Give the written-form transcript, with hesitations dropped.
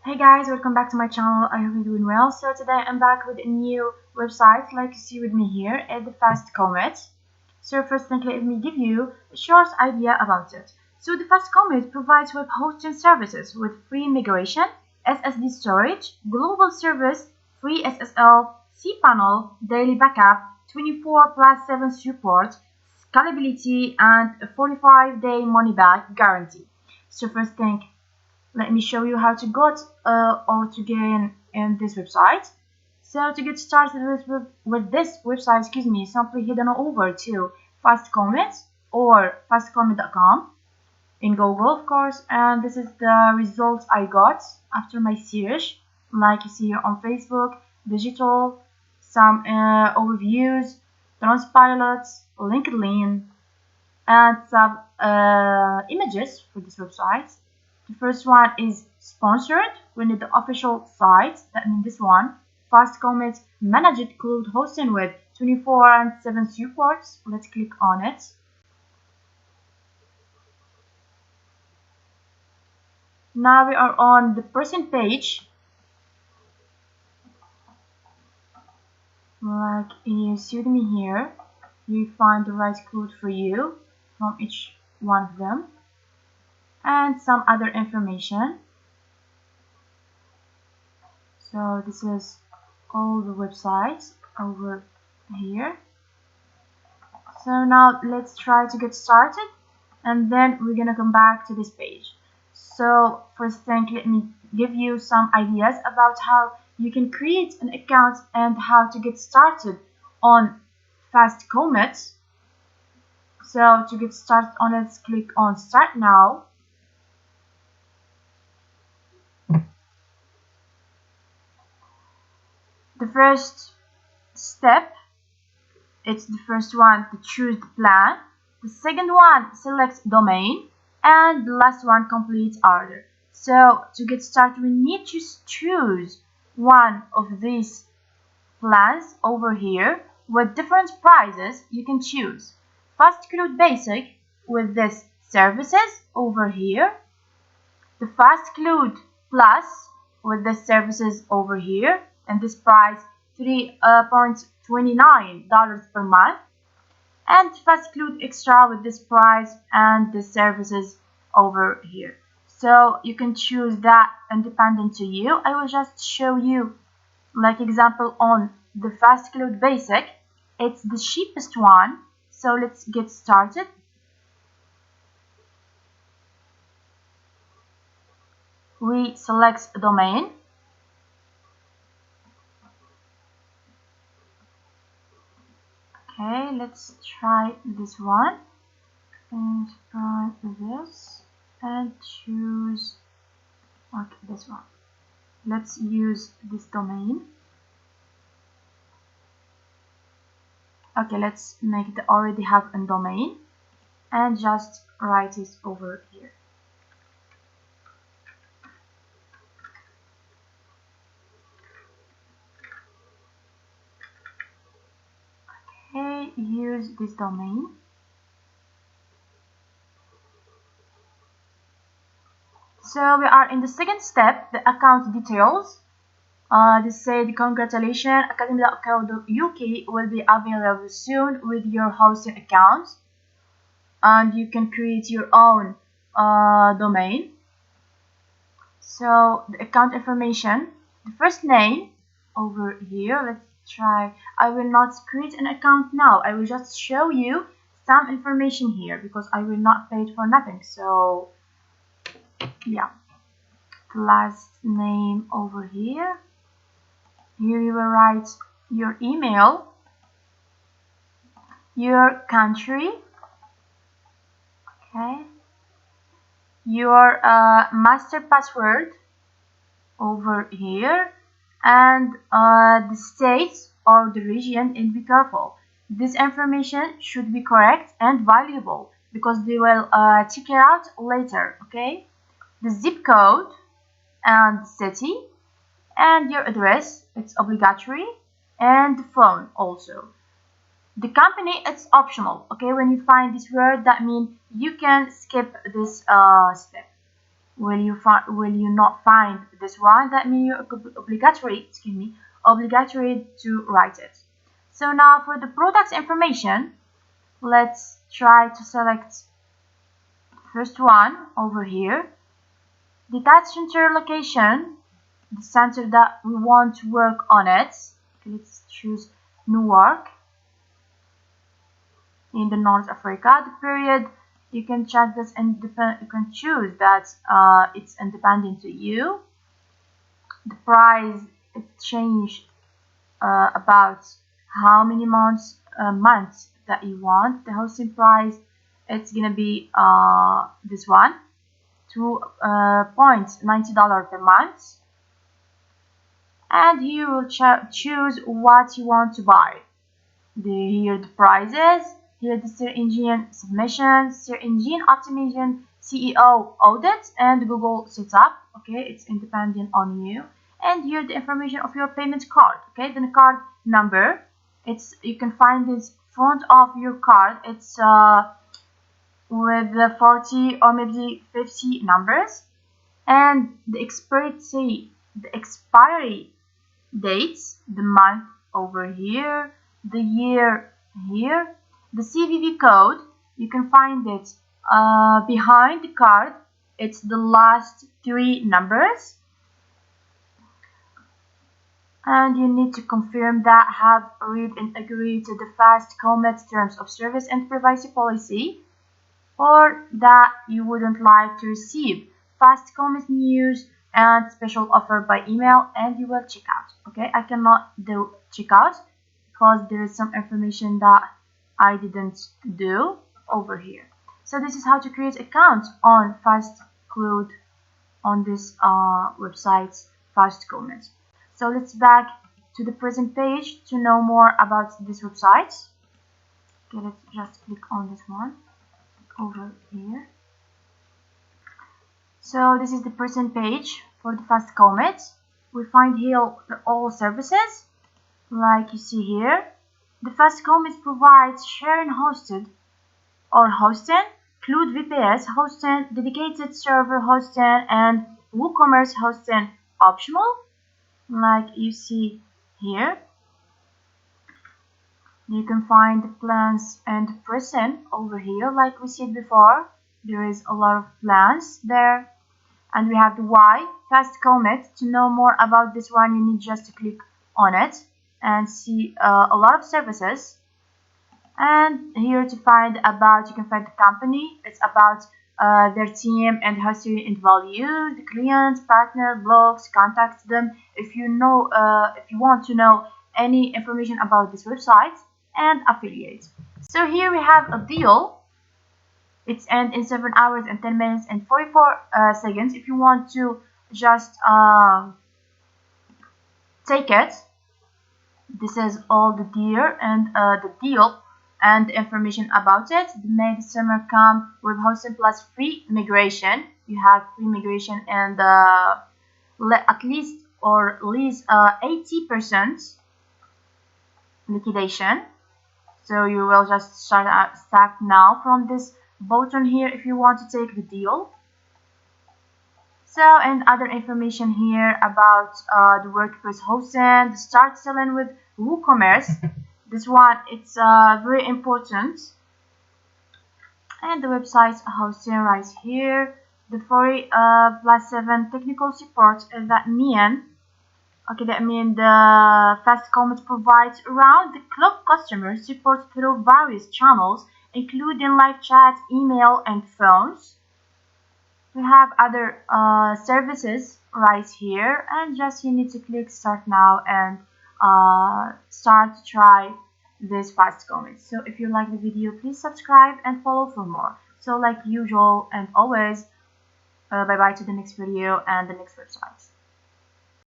Hey guys, welcome back to my channel. I hope you're doing well. So today I'm back with a new website like you see with me here at the FastComet. So first thing, let me give you a short idea about it. So the FastComet provides web hosting services with free migration, SSD storage, global service, free SSL, cPanel, daily backup, 24/7 support, scalability, and a 45-day money-back guarantee. So first thing, let me show you how to get or to gain in this website. So to get started with this website, simply head on over to FastComet or fastcomet.com in Google, of course, and this is the results I got after my search. Like you see here on Facebook, digital, some overviews, Transpilot, LinkedIn, and some images for this website. The first one is sponsored. We need the official site. That means this one. FastComet managed cloud hosting with 24/7 support. Let's click on it. Now we are on the person page. Like you see me here, you find the right code for you from each one of them and some other information. So this is all the websites over here. So now let's try to get started and then we're gonna come back to this page. So first thing, let me give you some ideas about how you can create an account and how to get started on FastComet. So to get started on it, let's click on start now. The first step, it's the first one to choose the plan. The second one, select domain. And the last one, complete order. So to get started, we need to choose one of these plans over here with different prices. You can choose FastCloud Basic with this services over here, the FastCloud Plus with the services over here, and this price $3.29 per month, and FastCloud Extra with this price and the services over here. So you can choose that independent to you. I will just show you like example on the FastCloud Basic. It's the cheapest one. So let's get started. We select a domain. Okay, let's try this one and try this and choose okay, this one. Let's use this domain. Okay, let's make it already have a domain and just write it over here. Okay, use this domain. So we are in the second step, the account details. They said congratulations, academy.co.uk will be available soon with your hosting account, and you can create your own domain. So the account information, the first name over here. Let's try. I will not create an account now. I will just show you some information here because I will not pay it for nothing. So yeah, the last name over here. Here you will write your email, your country, okay, your master password over here, and the state or the region. And be careful, this information should be correct and valuable because they will check it out later. Okay, the zip code and city and your address, it's obligatory, and the phone also. The company, it's optional. Okay, when you find this word, that means you can skip this step. will you not find this one? That means you're obligatory to write it. So now for the product information, let's try to select first one over here. The data center location, the center that we want to work on it. Okay, let's choose Newark in the North Africa. The period, you can check this and you can choose that it's independent to you. The price, it changed about how many months that you want. The hosting price, it's gonna be this one, $2.90 per month. And you will choose what you want to buy. Here the prices, here the search engine submission, search engine optimization, CEO audit, and Google setup. Okay, it's independent on you. And here the information of your payment card. Okay, the card number, you can find this front of your card. It's with 40 or maybe 50 numbers, and the expiry dates, the month over here, the year here, the CVV code, you can find it behind the card. It's the last 3 numbers, and you need to confirm that have read and agree to the FastComet terms of service and privacy policy, or that you wouldn't like to receive FastComet news and special offer by email, and you will check out. Okay, I cannot do checkout because there is some information that I didn't do over here. So this is how to create account on FastCloud on this website FastComet. So let's back to the present page to know more about this website. Okay, let's just click on this one over here. So this is the present page for the FastComet. We find here all services, like you see here. The FastComet provides sharing hosted or hosting, include VPS hosting, dedicated server hosting, and WooCommerce hosting optional, like you see here. You can find the plans and pricing over here, like we said before. There is a lot of plans there. And we have the why, FastComet. To know more about this one, you need just to click on it and see a lot of services. And here to find about, you can find the company. It's about their team and history and values, the clients, partner, blogs, contact them. If you want to know any information about this website, and affiliate. So here we have a deal. It's end in 7 hours and 10 minutes and 44 seconds. If you want to just take it, this is all the deal and the information about it. The May December come with hosting plus free migration. You have free migration and at least 80% liquidation. So you will just start now from this button here if you want to take the deal. So, and other information here about the WordPress hosting, the start selling with WooCommerce. This one, it's very important. And the website hosting right here. The 40+7 technical support. That means the FastComet provides around the clock customer support through various channels, including live chat, email, and phones. We have other services right here, and just you need to click start now and start to try this FastComet. So if you like the video, please subscribe and follow for more. So like usual and always, bye bye to the next video and the next website.